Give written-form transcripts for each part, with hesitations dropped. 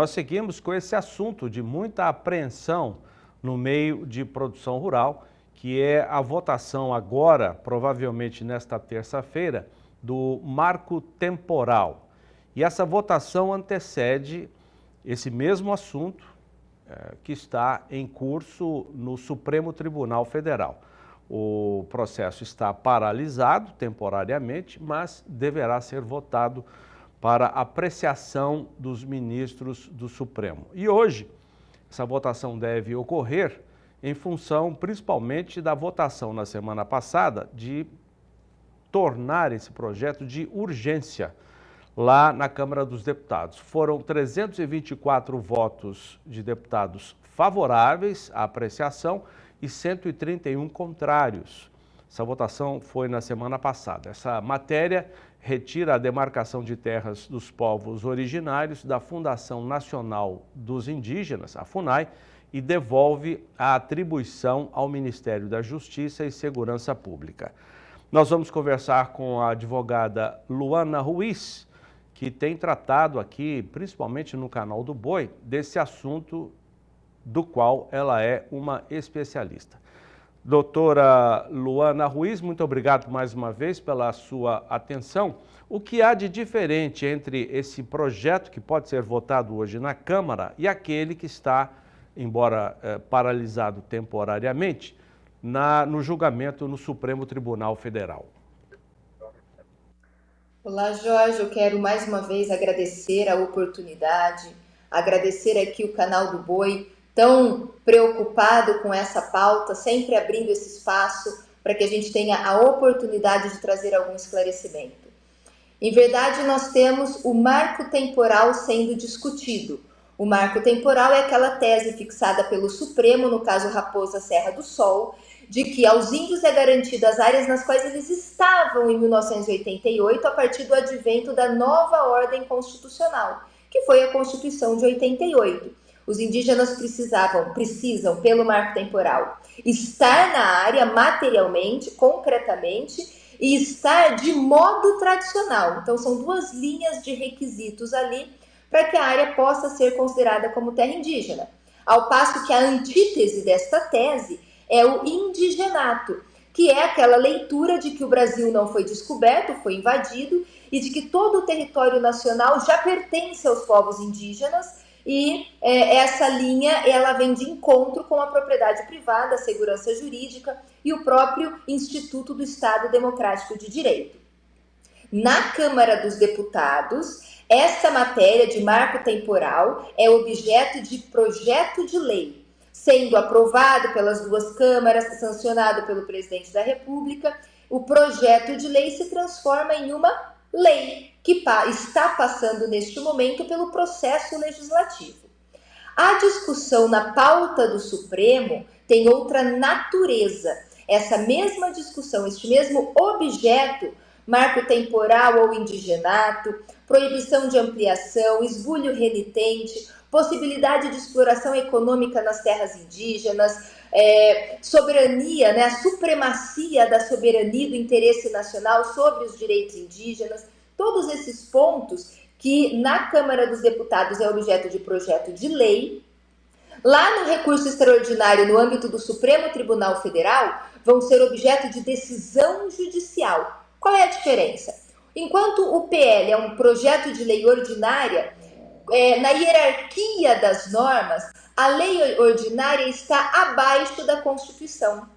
nós seguimos com esse assunto de muita apreensão no meio de produção rural, que é a votação agora, provavelmente nesta terça-feira, do marco temporal. E essa votação antecede esse mesmo assunto que está em curso no Supremo Tribunal Federal. O processo está paralisado temporariamente, mas deverá ser votado para apreciação dos ministros do Supremo. E hoje, essa votação deve ocorrer em função, principalmente, da votação na semana passada de tornar esse projeto de urgência lá na Câmara dos Deputados. Foram 324 votos de deputados favoráveis à apreciação e 131 contrários. Essa votação foi na semana passada. Essa matéria retira a demarcação de terras dos povos originários da Fundação Nacional dos Indígenas, a FUNAI, e devolve a atribuição ao Ministério da Justiça e Segurança Pública. Nós vamos conversar com a advogada Luana Ruiz, que tem tratado aqui, principalmente no canal do Boi, desse assunto do qual ela é uma especialista. Doutora Luana Ruiz, muito obrigado mais uma vez pela sua atenção. O que há de diferente entre esse projeto que pode ser votado hoje na Câmara e aquele que está, embora paralisado temporariamente, no julgamento no Supremo Tribunal Federal? Olá, Jorge, eu quero mais uma vez agradecer a oportunidade, agradecer aqui o canal do Boi, tão preocupado com essa pauta, sempre abrindo esse espaço para que a gente tenha a oportunidade de trazer algum esclarecimento. Em verdade, nós temos o marco temporal sendo discutido. O marco temporal é aquela tese fixada pelo Supremo, no caso Raposa Serra do Sol, de que aos índios é garantida as áreas nas quais eles estavam em 1988, a partir do advento da nova ordem constitucional, que foi a Constituição de 88. Os indígenas precisam, pelo marco temporal, estar na área materialmente, concretamente, e estar de modo tradicional. Então, são duas linhas de requisitos ali para que a área possa ser considerada como terra indígena. Ao passo que a antítese desta tese é o indigenato, que é aquela leitura de que o Brasil não foi descoberto, foi invadido, e de que todo o território nacional já pertence aos povos indígenas, e essa linha ela vem de encontro com a propriedade privada, a segurança jurídica e o próprio Instituto do Estado Democrático de Direito. Na Câmara dos Deputados, essa matéria de marco temporal é objeto de projeto de lei, sendo aprovado pelas duas câmaras, sancionado pelo presidente da República. O projeto de lei se transforma em uma lei que está passando neste momento pelo processo legislativo. A discussão na pauta do Supremo tem outra natureza. Essa mesma discussão, este mesmo objeto, marco temporal ou indigenato, proibição de ampliação, esbulho renitente, possibilidade de exploração econômica nas terras indígenas, soberania, né, a supremacia da soberania do interesse nacional sobre os direitos indígenas, todos esses pontos que na Câmara dos Deputados é objeto de projeto de lei, lá no recurso extraordinário no âmbito do Supremo Tribunal Federal, vão ser objeto de decisão judicial. Qual é a diferença? Enquanto o PL é um projeto de lei ordinária, na hierarquia das normas, a lei ordinária está abaixo da Constituição.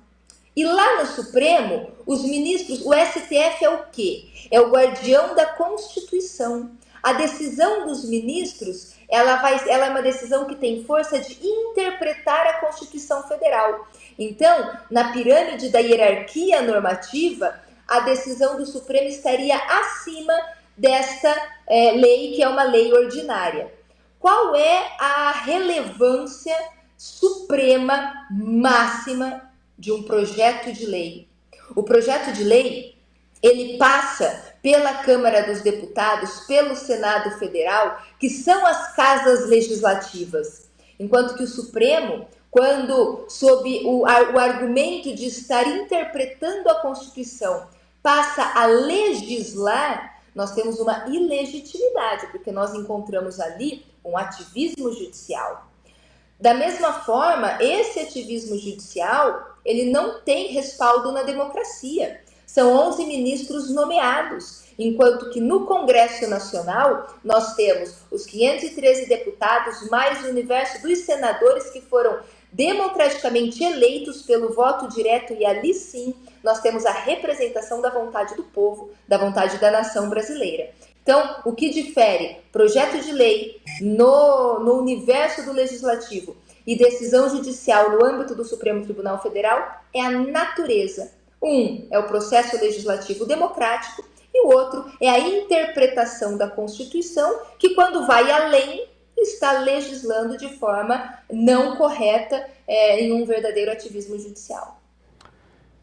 E lá no Supremo, os ministros, o STF é o quê? É o guardião da Constituição. A decisão dos ministros, ela é uma decisão que tem força de interpretar a Constituição Federal. Então, na pirâmide da hierarquia normativa, a decisão do Supremo estaria acima desta lei, que é uma lei ordinária. Qual é a relevância suprema, máxima de um projeto de lei? O projeto de lei, ele passa pela Câmara dos Deputados, pelo Senado Federal, que são as casas legislativas, enquanto que o Supremo, quando, sob o argumento de estar interpretando a Constituição, passa a legislar, nós temos uma ilegitimidade, porque nós encontramos ali um ativismo judicial. Da mesma forma, esse ativismo judicial, ele não tem respaldo na democracia. São 11 ministros nomeados, enquanto que no Congresso Nacional nós temos os 513 deputados, mais o universo dos senadores que foram democraticamente eleitos pelo voto direto, e ali sim nós temos a representação da vontade do povo, da vontade da nação brasileira. Então, o que difere projeto de lei no universo do legislativo e decisão judicial no âmbito do Supremo Tribunal Federal é a natureza. Um é o processo legislativo democrático e o outro é a interpretação da Constituição, que quando vai além está legislando de forma não correta em um verdadeiro ativismo judicial.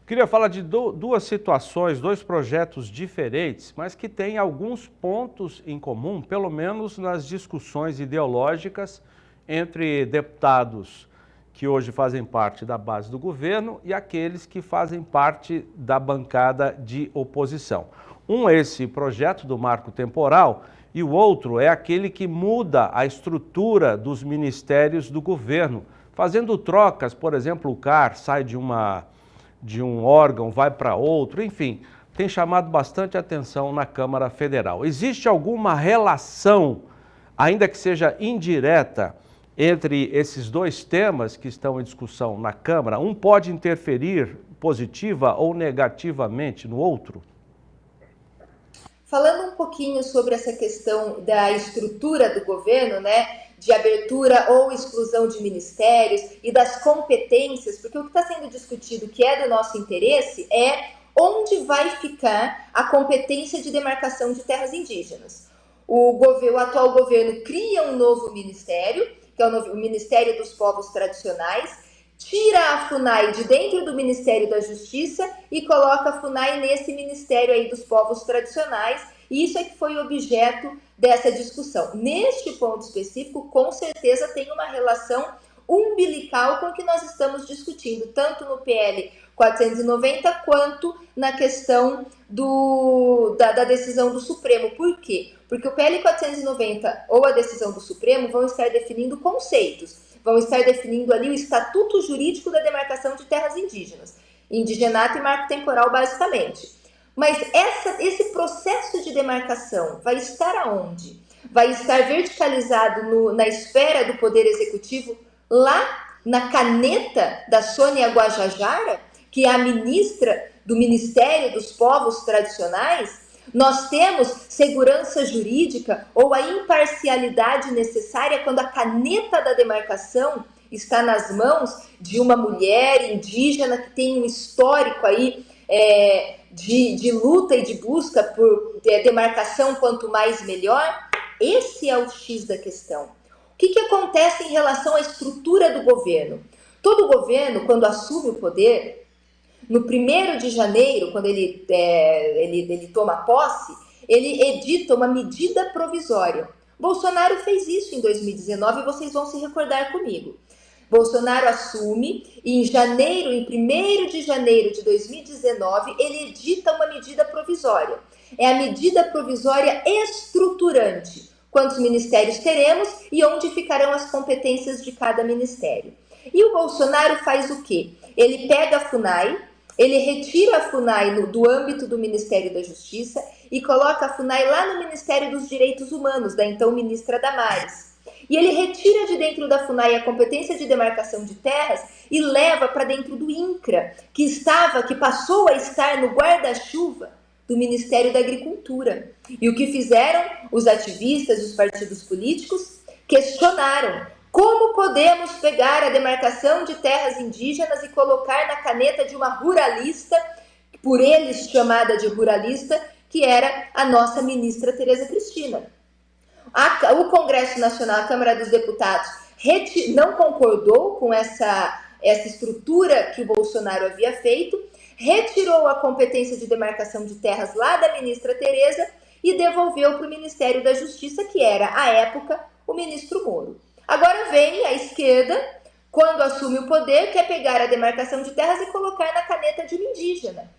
Queria falar de duas situações, dois projetos diferentes, mas que têm alguns pontos em comum, pelo menos nas discussões ideológicas entre deputados que hoje fazem parte da base do governo e aqueles que fazem parte da bancada de oposição. Um é esse projeto do marco temporal e o outro é aquele que muda a estrutura dos ministérios do governo, fazendo trocas, por exemplo, o CAR sai de um órgão, vai para outro, enfim, tem chamado bastante atenção na Câmara Federal. Existe alguma relação, ainda que seja indireta, entre esses dois temas que estão em discussão na Câmara? Um pode interferir positiva ou negativamente no outro? Falando um pouquinho sobre essa questão da estrutura do governo, né, de abertura ou exclusão de ministérios e das competências, porque o que está sendo discutido, que é do nosso interesse, é onde vai ficar a competência de demarcação de terras indígenas. O atual governo cria um novo ministério, que é o Ministério dos Povos Tradicionais, tira a FUNAI de dentro do Ministério da Justiça e coloca a FUNAI nesse Ministério aí dos Povos Tradicionais, e isso é que foi objeto dessa discussão. Neste ponto específico, com certeza tem uma relação umbilical com o que nós estamos discutindo, tanto no PL 490 quanto na questão da decisão do Supremo. Por quê? Porque o PL 490 ou a decisão do Supremo vão estar definindo conceitos, vão estar definindo ali o estatuto jurídico da demarcação de terras indígenas, indigenato e marco temporal basicamente. Mas esse processo de demarcação vai estar aonde? Vai estar verticalizado na esfera do Poder Executivo, lá na caneta da Sônia Guajajara, que é a ministra do Ministério dos Povos Tradicionais? Nós temos segurança jurídica ou a imparcialidade necessária quando a caneta da demarcação está nas mãos de uma mulher indígena que tem um histórico aí de luta e de busca por demarcação quanto mais melhor? Esse é o X da questão. O que acontece em relação à estrutura do governo? Todo governo, quando assume o poder, no 1º de janeiro, quando ele toma posse, ele edita uma medida provisória. Bolsonaro fez isso em 2019 e vocês vão se recordar comigo. Bolsonaro assume e em 1º de janeiro de 2019, ele edita uma medida provisória. É a medida provisória estruturante. Quantos ministérios teremos e onde ficarão as competências de cada ministério. E o Bolsonaro faz o quê? Ele pega a FUNAI, ele retira a FUNAI do âmbito do Ministério da Justiça e coloca a FUNAI lá no Ministério dos Direitos Humanos, da então ministra Damares. E ele retira de dentro da FUNAI a competência de demarcação de terras e leva para dentro do INCRA, que passou a estar no guarda-chuva do Ministério da Agricultura. E o que fizeram os ativistas, os partidos políticos, questionaram: como podemos pegar a demarcação de terras indígenas e colocar na caneta de uma ruralista, por eles chamada de ruralista, que era a nossa ministra Tereza Cristina? O Congresso Nacional, a Câmara dos Deputados, não concordou com essa estrutura que o Bolsonaro havia feito, retirou a competência de demarcação de terras lá da ministra Tereza e devolveu para o Ministério da Justiça, que era, à época, o ministro Moro. Agora vem a esquerda, quando assume o poder, quer pegar a demarcação de terras e colocar na caneta de um indígena.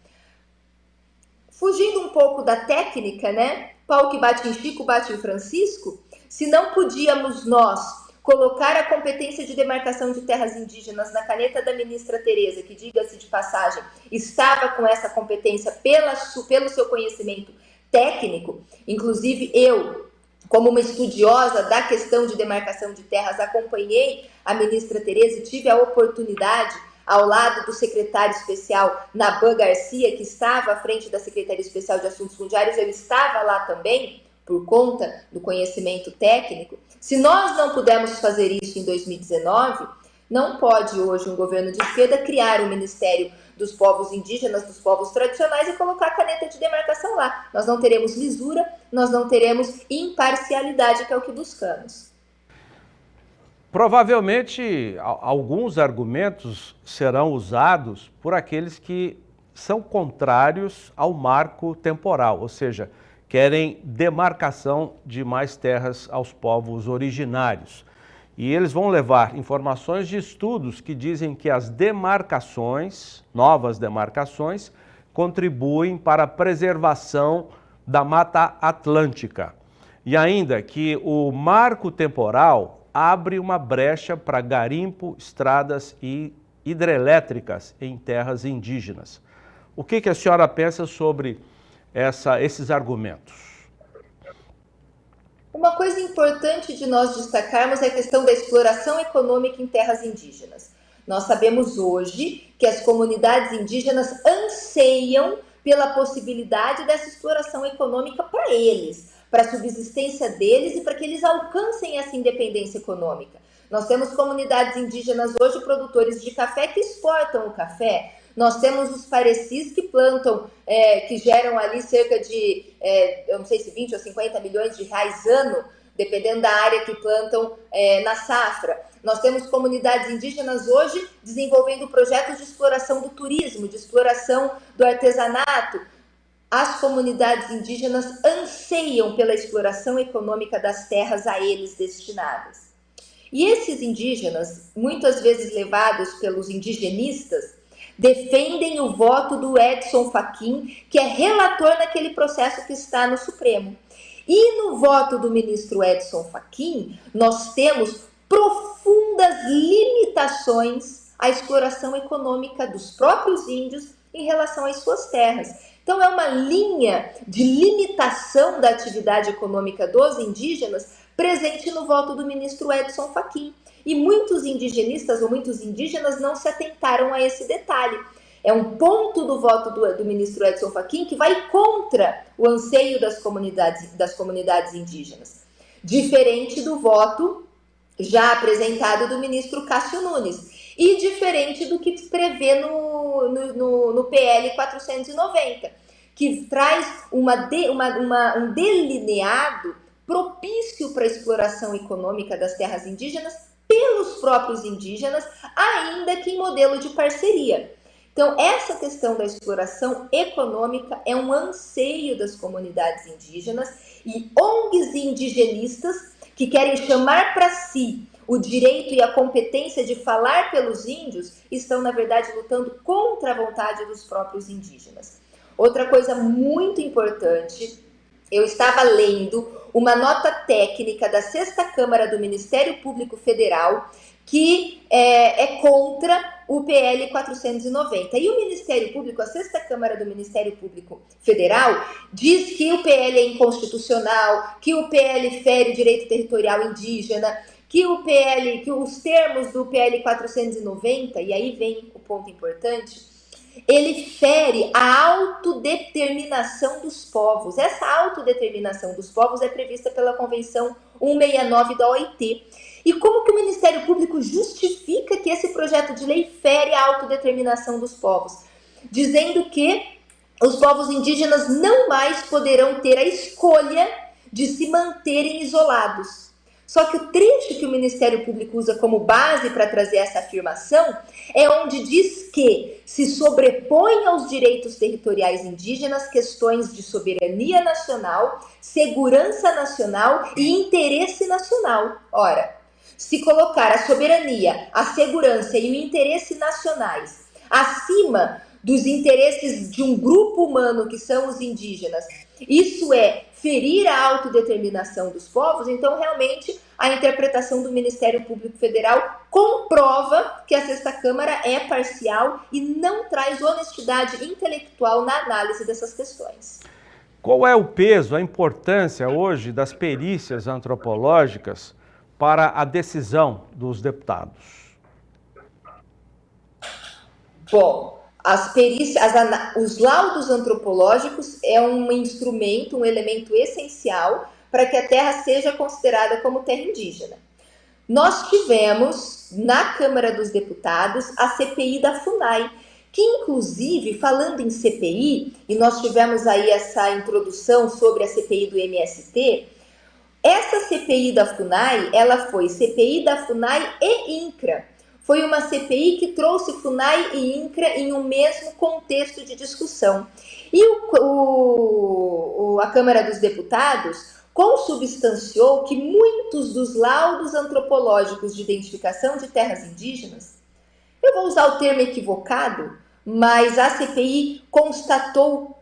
Fugindo pouco da técnica, né? Pau que bate em Chico, bate em Francisco. Se não podíamos nós colocar a competência de demarcação de terras indígenas na caneta da ministra Tereza, que, diga-se de passagem, estava com essa competência pelo seu conhecimento técnico, inclusive eu, como uma estudiosa da questão de demarcação de terras, acompanhei a ministra Tereza e tive a oportunidade, ao lado do secretário especial Naban Garcia, que estava à frente da Secretaria Especial de Assuntos Fundiários, eu estava lá também, por conta do conhecimento técnico. Se nós não pudermos fazer isso em 2019, não pode hoje um governo de esquerda criar um Ministério dos Povos Indígenas, dos povos tradicionais e colocar a caneta de demarcação lá. Nós não teremos lisura, nós não teremos imparcialidade, que é o que buscamos. Provavelmente, alguns argumentos serão usados por aqueles que são contrários ao marco temporal, ou seja, querem demarcação de mais terras aos povos originários. E eles vão levar informações de estudos que dizem que as demarcações, novas demarcações, contribuem para a preservação da Mata Atlântica. E ainda que o marco temporal abre uma brecha para garimpo, estradas e hidrelétricas em terras indígenas. O que a senhora pensa sobre esses argumentos? Uma coisa importante de nós destacarmos é a questão da exploração econômica em terras indígenas. Nós sabemos hoje que as comunidades indígenas anseiam pela possibilidade dessa exploração econômica para eles, para a subsistência deles e para que eles alcancem essa independência econômica. Nós temos comunidades indígenas hoje produtores de café que exportam o café. Nós temos os parecis que plantam, que geram ali cerca de, eu não sei se 20 ou 50 milhões de reais ano, dependendo da área que plantam na safra. Nós temos comunidades indígenas hoje desenvolvendo projetos de exploração do turismo, de exploração do artesanato. As comunidades indígenas anseiam pela exploração econômica das terras a eles destinadas. E esses indígenas, muitas vezes levados pelos indigenistas, defendem o voto do Edson Fachin, que é relator naquele processo que está no Supremo. E no voto do ministro Edson Fachin, nós temos profundas limitações à exploração econômica dos próprios índios em relação às suas terras. Então, é uma linha de limitação da atividade econômica dos indígenas presente no voto do ministro Edson Fachin. E muitos indigenistas ou muitos indígenas não se atentaram a esse detalhe. É um ponto do voto do ministro Edson Fachin que vai contra o anseio das comunidades indígenas. Diferente do voto já apresentado do ministro Cássio Nunes. E diferente do que prevê no PL 490, que traz um delineado propício para a exploração econômica das terras indígenas pelos próprios indígenas, ainda que em modelo de parceria. Então, essa questão da exploração econômica é um anseio das comunidades indígenas e ONGs indigenistas que querem chamar para si o direito e a competência de falar pelos índios estão, na verdade, lutando contra a vontade dos próprios indígenas. Outra coisa muito importante, eu estava lendo uma nota técnica da 6ª Câmara do Ministério Público Federal que é contra o PL 490. E o Ministério Público, a 6ª Câmara do Ministério Público Federal, diz que o PL é inconstitucional, que o PL fere o direito territorial indígena, que os termos do PL 490, e aí vem o ponto importante, ele fere a autodeterminação dos povos. Essa autodeterminação dos povos é prevista pela Convenção 169 da OIT. E como que o Ministério Público justifica que esse projeto de lei fere a autodeterminação dos povos? Dizendo que os povos indígenas não mais poderão ter a escolha de se manterem isolados. Só que o trecho que o Ministério Público usa como base para trazer essa afirmação é onde diz que se sobrepõe aos direitos territoriais indígenas questões de soberania nacional, segurança nacional e interesse nacional. Ora, se colocar a soberania, a segurança e o interesse nacionais acima dos interesses de um grupo humano que são os indígenas, isso é ferir a autodeterminação dos povos, então realmente a interpretação do Ministério Público Federal comprova que a Sexta Câmara é parcial e não traz honestidade intelectual na análise dessas questões. Qual é o peso, a importância hoje das perícias antropológicas para a decisão dos deputados? Bom, as perícias, os laudos antropológicos é um instrumento, um elemento essencial para que a terra seja considerada como terra indígena. Nós tivemos na Câmara dos Deputados a CPI da FUNAI, que inclusive, falando em CPI, e nós tivemos aí essa introdução sobre a CPI do MST, essa CPI da FUNAI, ela foi CPI da FUNAI e INCRA. Foi uma CPI que trouxe FUNAI e INCRA em um mesmo contexto de discussão. E a Câmara dos Deputados consubstanciou que muitos dos laudos antropológicos de identificação de terras indígenas, eu vou usar o termo equivocado, mas a CPI constatou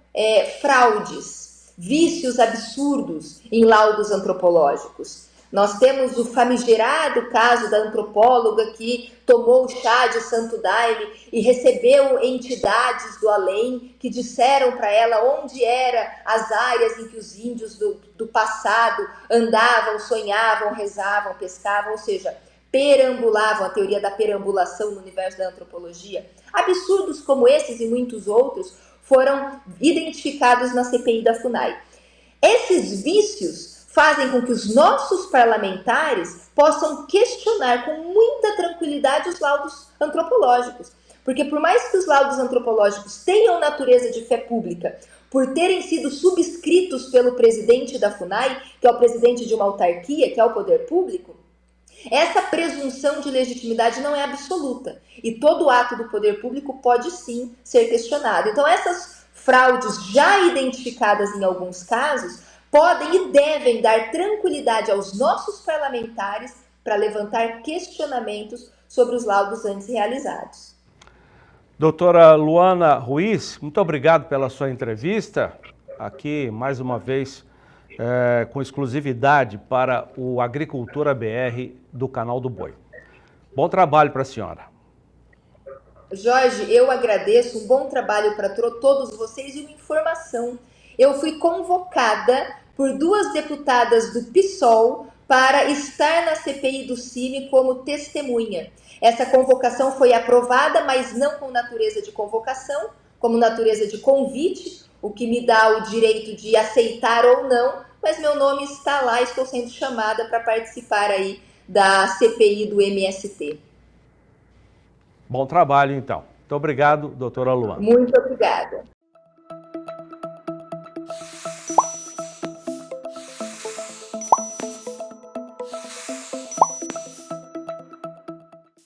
fraudes, vícios absurdos em laudos antropológicos. Nós temos o famigerado caso da antropóloga que tomou o chá de Santo Daime e recebeu entidades do além que disseram para ela onde eram as áreas em que os índios do passado andavam, sonhavam, rezavam, pescavam, ou seja, perambulavam, a teoria da perambulação no universo da antropologia. Absurdos como esses e muitos outros foram identificados na CPI da FUNAI. Esses vícios fazem com que os nossos parlamentares possam questionar com muita tranquilidade os laudos antropológicos. Porque por mais que os laudos antropológicos tenham natureza de fé pública, por terem sido subscritos pelo presidente da FUNAI, que é o presidente de uma autarquia, que é o poder público, essa presunção de legitimidade não é absoluta. E todo ato do poder público pode sim ser questionado. Então essas fraudes já identificadas em alguns casos podem e devem dar tranquilidade aos nossos parlamentares para levantar questionamentos sobre os laudos antes realizados. Doutora Luana Ruiz, muito obrigado pela sua entrevista, aqui mais uma vez com exclusividade para o Agricultura BR do Canal do Boi. Bom trabalho para a senhora. Jorge, eu agradeço, um bom trabalho para todos vocês e uma informação. Eu fui convocada por 2 deputadas do PSOL para estar na CPI do CIMI como testemunha. Essa convocação foi aprovada, mas não com natureza de convocação, como natureza de convite, o que me dá o direito de aceitar ou não, mas meu nome está lá, estou sendo chamada para participar aí da CPI do MST. Bom trabalho, então. Muito obrigado, doutora Luana. Muito obrigada.